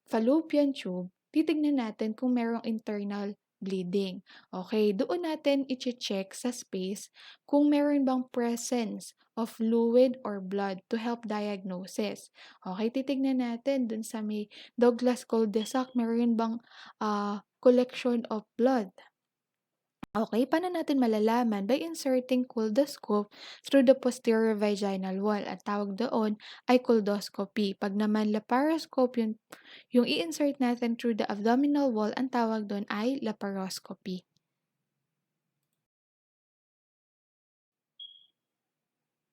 Speaker 1: fallopian tube, titignan natin kung merong internal bleeding. Okay, doon natin i-check sa space kung meron bang presence of fluid or blood to help diagnosis. Okay, titignan natin dun sa may Douglas cul-de-sac, meron bang collection of blood. Okay, paano natin malalaman? By inserting coldoscope through the posterior vaginal wall. At tawag doon ay coldoscopy. Pag naman laparoscope, yung i-insert natin through the abdominal wall, ang tawag doon ay laparoscopy.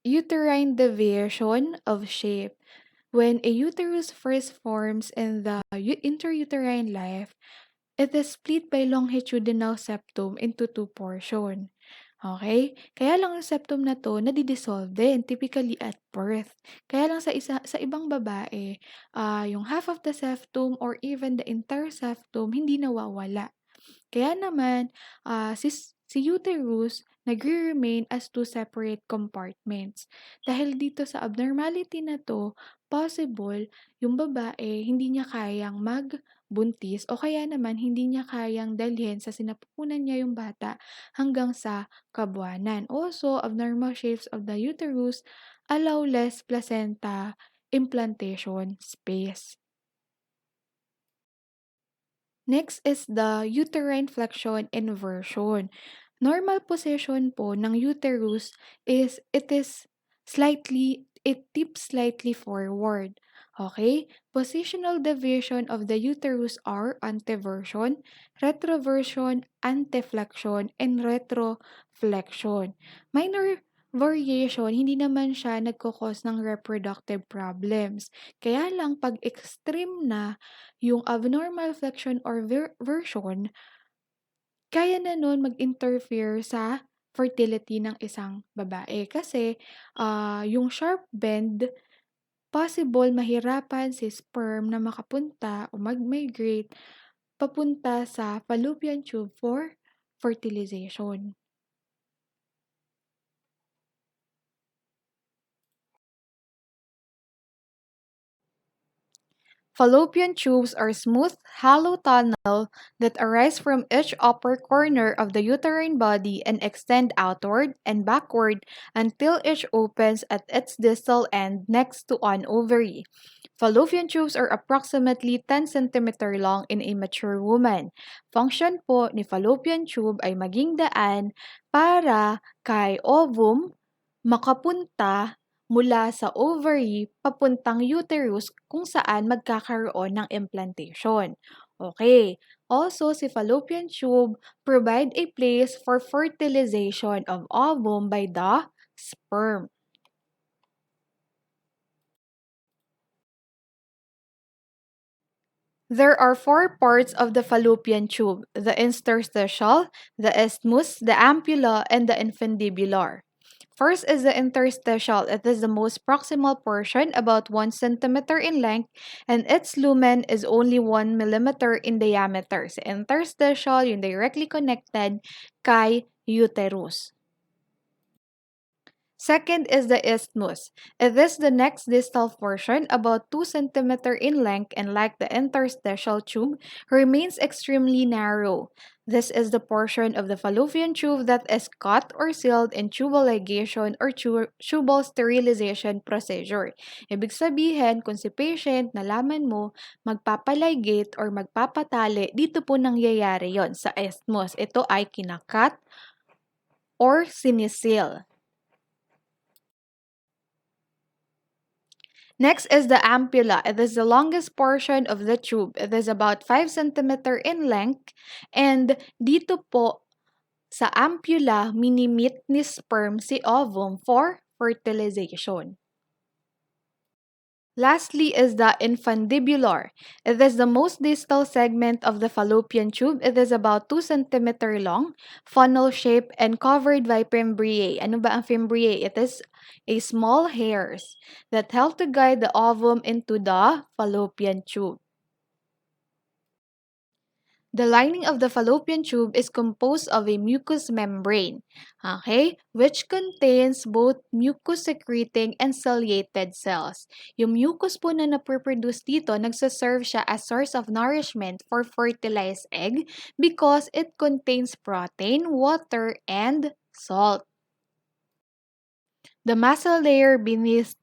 Speaker 1: Uterine deviation of shape. When a uterus first forms in the intrauterine life, it is split by longitudinal septum into two portions. Okay? Kaya lang ang septum na 'to nadi-dissolve din typically at birth. Kaya lang sa ibang babae, yung half of the septum or even the entire septum hindi nawawala. Kaya naman, si uterus nagre-remain as two separate compartments. Dahil dito sa abnormality na 'to, possible yung babae hindi niya kayang magbuntis o kaya naman hindi niya kayang dalhin sa sinapupunan niya yung bata hanggang sa kabuwanan. Also, abnormal shapes of the uterus allow less placenta implantation space. Next is the uterine flexion inversion. Normal position po ng uterus is it tips slightly forward. Okay? Positional deviation of the uterus are anteversion, retroversion, anteflexion, and retroflexion. Minor variation, hindi naman siya nagkukos ng reproductive problems. Kaya lang pag extreme na yung abnormal flexion or version, kaya na nun mag-interfere sa fertility ng isang babae. Kasi yung sharp bend, possible mahirapan si sperm na makapunta o mag-migrate papunta sa fallopian tube for fertilization. Fallopian tubes are smooth, hollow tunnel that arise from each upper corner of the uterine body and extend outward and backward until each opens at its distal end next to an ovary. Fallopian tubes are approximately 10 centimeter long in a mature woman. Function po ni fallopian tube ay maging daan para kay ovum makapunta mula sa ovary papuntang uterus kung saan magkakaroon ng implantation. Okay. Also, si fallopian tube provide a place for fertilization of ovum by the sperm. There are four parts of the fallopian tube: the interstitial, the isthmus, the ampulla, and the infundibular. First is the interstitial. It is the most proximal portion, about 1 centimeter in length, and its lumen is only 1 millimeter in diameter. Sa interstitial, yung directly connected kay uterus. Second is the isthmus. It is the next distal portion, about 2 centimeter in length, and like the interstitial tube, remains extremely narrow. This is the portion of the fallopian tube that is cut or sealed in tubal ligation or tubal sterilization procedure. Ibig sabihin, kung si patient nalaman mo magpapaligate or magpapatali, dito po nangyayari yon sa isthmus. Ito ay kinakat or sinisil. Next is the ampulla. It is the longest portion of the tube. It is about 5 centimeter in length. And dito po sa ampulla, minimit ni sperm si ovum for fertilization. Lastly is the infundibular. It is the most distal segment of the fallopian tube. It is about 2 centimeter long, funnel-shaped, and covered by fimbriae. Ano ba ang fimbriae? It is a small hairs that help to guide the ovum into the fallopian tube. The lining of the fallopian tube is composed of a mucous membrane, okay, which contains both mucus-secreting and ciliated cells. Yung mucus po na napoproduce dito, nagsaserve siya as source of nourishment for fertilized egg because it contains protein, water, and salt. The muscle layer beneath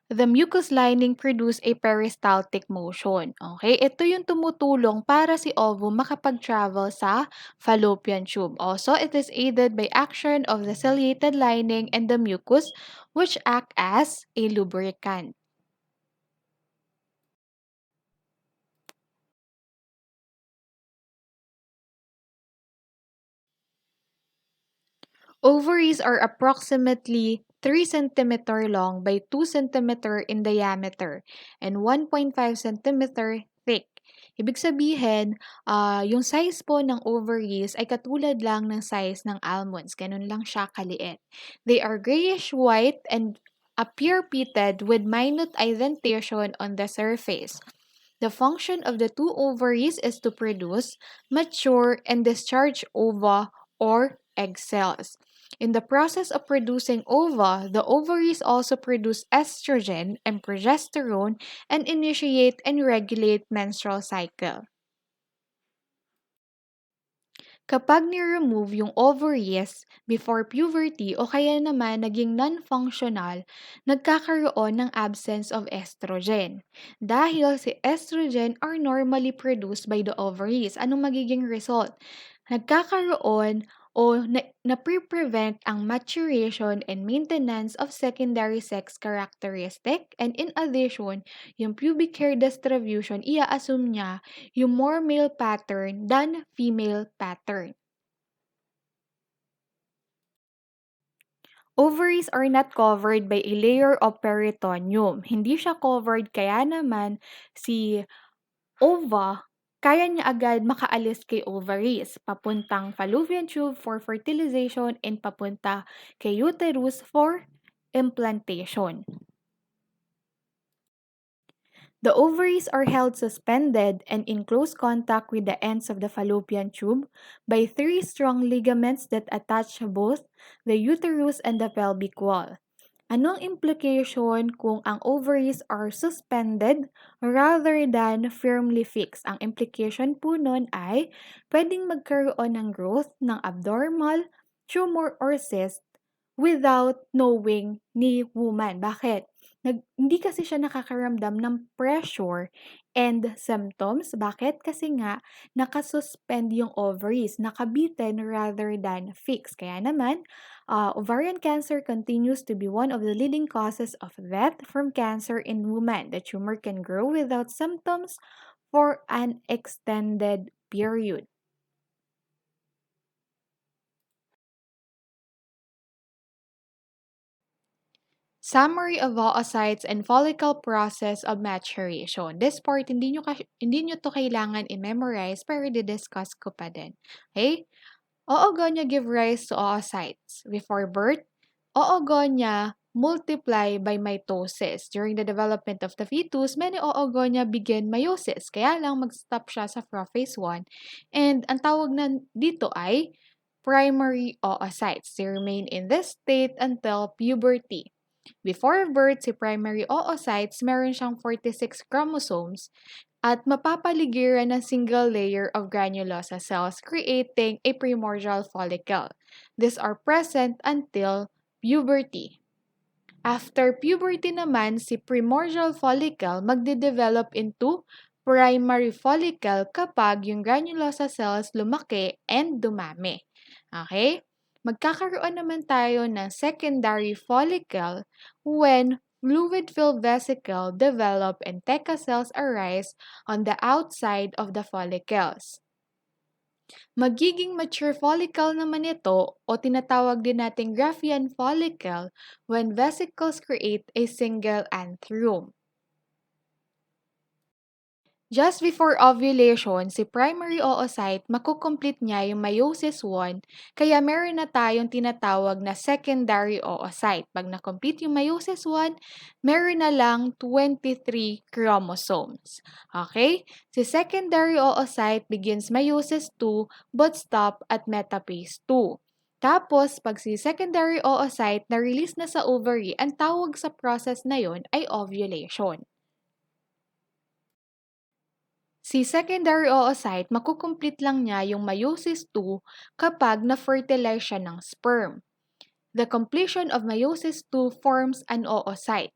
Speaker 1: the mucous lining produce a peristaltic motion. Okay? Ito yung tumutulong para si ovum makapag-travel sa fallopian tube. Also, it is aided by action of the ciliated lining and the mucus, which act as a lubricant. Ovaries are approximately 3 centimeter long by 2 centimeter in diameter and 1.5 centimeter thick. Ibig sabihin, yung size po ng ovaries ay katulad lang ng size ng almonds. Ganun lang siya kaliit. They are grayish-white and appear pitted with minute indentation on the surface. The function of the two ovaries is to produce, mature, and discharge ova or egg cells. In the process of producing ova, the ovaries also produce estrogen and progesterone and initiate and regulate menstrual cycle. Kapag ni-remove yung ovaries before puberty o kaya naman naging non-functional, nagkakaroon ng absence of estrogen. Dahil si estrogen are normally produced by the ovaries. Anong magiging result? Nagkakaroon o na-prevent ang maturation and maintenance of secondary sex characteristic, and in addition, yung pubic hair distribution, ia-assume niya yung more male pattern than female pattern. Ovaries are not covered by a layer of peritoneum. Hindi siya covered, kaya naman si ova, kaya niya agad makaalis kay ovaries, papuntang fallopian tube for fertilization and papunta kay uterus for implantation. The ovaries are held suspended and in close contact with the ends of the fallopian tube by 3 strong ligaments that attach both the uterus and the pelvic wall. Ano ang implication kung ang ovaries are suspended rather than firmly fixed? Ang implication po nun ay pwedeng magkaroon ng growth ng abnormal, tumor or cyst without knowing ni woman. Bakit? Hindi kasi siya nakakaramdam ng pressure and symptoms. Bakit? Kasi nga nakasuspend yung ovaries, nakabitin rather than fixed. Kaya naman, ovarian cancer continues to be one of the leading causes of death from cancer in women. The tumor can grow without symptoms for an extended period. Summary of oocytes and follicle process of maturation. This part, hindi nyo to kailangan i-memorize pero di-discuss ko pa din. Okay? Oogonia give rise to oocytes. Before birth, oogonia multiply by mitosis. During the development of the fetus, many oogonia begin meiosis. Kaya lang mag-stop siya sa prophase 1. And ang tawag na dito ay primary oocytes. They remain in this state until puberty. Before birth, si primary oocytes, meron siyang 46 chromosomes at mapapaligiran ng single layer of granulosa cells creating a primordial follicle. These are present until puberty. After puberty naman, si primordial follicle magde-develop into primary follicle kapag yung granulosa cells lumaki and dumami. Okay? Magkakaroon naman tayo ng secondary follicle when fluid-filled vesicle develop and theca cells arise on the outside of the follicles. Magiging mature follicle naman ito o tinatawag din nating Graafian follicle when vesicles create a single antrum. Just before ovulation, si primary oocyte, makukomplete niya yung meiosis 1, kaya meron na tayong tinatawag na secondary oocyte. Pag na-complete yung meiosis 1, meron na lang 23 chromosomes. Okay? Si secondary oocyte begins meiosis 2 but stop at metaphase 2. Tapos, pag si secondary oocyte na-release na sa ovary, ang tawag sa process na yon ay ovulation. Si secondary oocyte, makukomplete lang niya yung meiosis 2 kapag na-fertilize siya ng sperm. The completion of meiosis 2 forms an oocyte.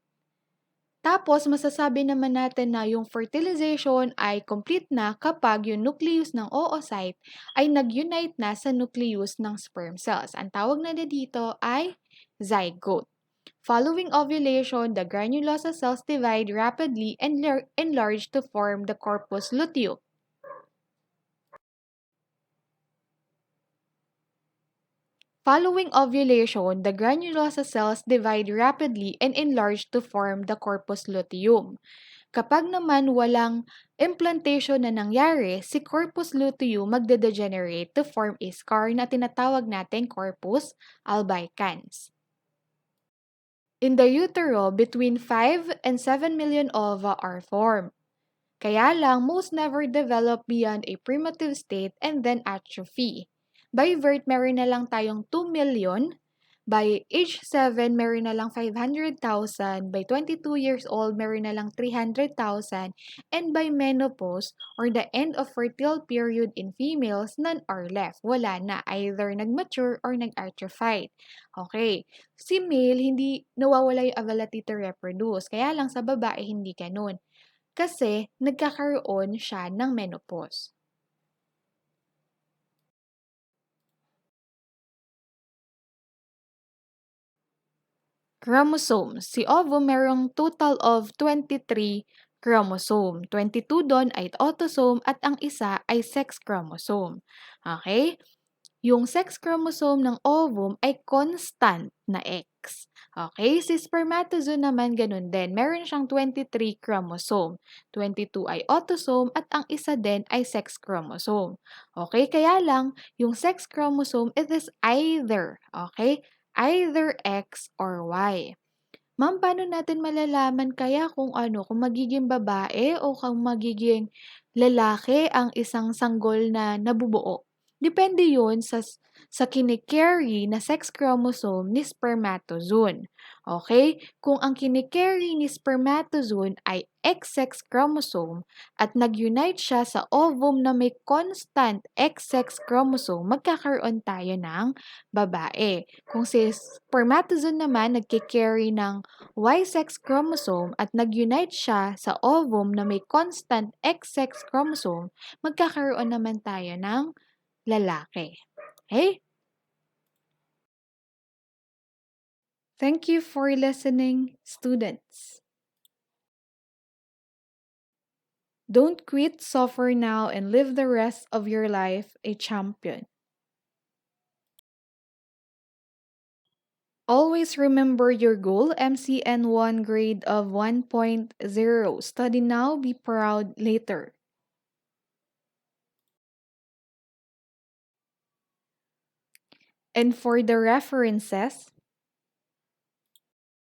Speaker 1: Tapos, masasabi naman natin na yung fertilization ay complete na kapag yung nucleus ng oocyte ay nag-unite na sa nucleus ng sperm cells. Ang tawag na dito ay zygote. Following ovulation, the granulosa cells divide rapidly and enlarge to form the corpus luteum. Following ovulation, the granulosa cells divide rapidly and enlarge to form the corpus luteum. Kapag naman walang implantation na nangyari, si corpus luteum magde-degenerate to form a scar na tinatawag nating corpus albicans. In the utero, between 5 and 7 million ova are formed. Kaya lang, most never develop beyond a primitive state and then atrophy. By birth, meron na lang tayong 2 million. By age 7, meron na lang 500,000. By 22 years old, meron na lang 300,000. And by menopause, or the end of fertile period in females, none are left. Wala na. Either nag-mature or nag-atrophied. Okay. Si male, hindi nawawala yung ability to reproduce. Kaya lang sa babae, hindi ganun. Kasi nagkakaroon siya ng menopause. Chromosomes. Si ovum merong total of 23 chromosome. 22 doon ay autosome at ang isa ay sex chromosome. Okay? Yung sex chromosome ng ovum ay constant na X. Okay? Si spermatozoon naman ganun din. Meron siyang 23 chromosome. 22 ay autosome at ang isa din ay sex chromosome. Okay? Kaya lang, yung sex chromosome, it is either, okay? Either X or Y. Ma'am, paano natin malalaman kaya kung kung magiging babae o kung magiging lalaki ang isang sanggol na nabubuo? Depende yun sa kinikerry na sex chromosome ni spermatozoon. Okay? Kung ang kinikerry ni spermatozoon ay XX chromosome at nag-unite siya sa ovum na may constant XX chromosome, magkakaroon tayo ng babae. Kung si spermatozoon naman nagkikerry ng Y-sex chromosome at nag-unite siya sa ovum na may constant XX chromosome, magkakaroon naman tayo ng lalaki. Okay? Thank you for listening, students. Don't quit, suffer now, and live the rest of your life a champion. Always remember your goal, MCN1 grade of 1.0. Study now, be proud later. And for the references,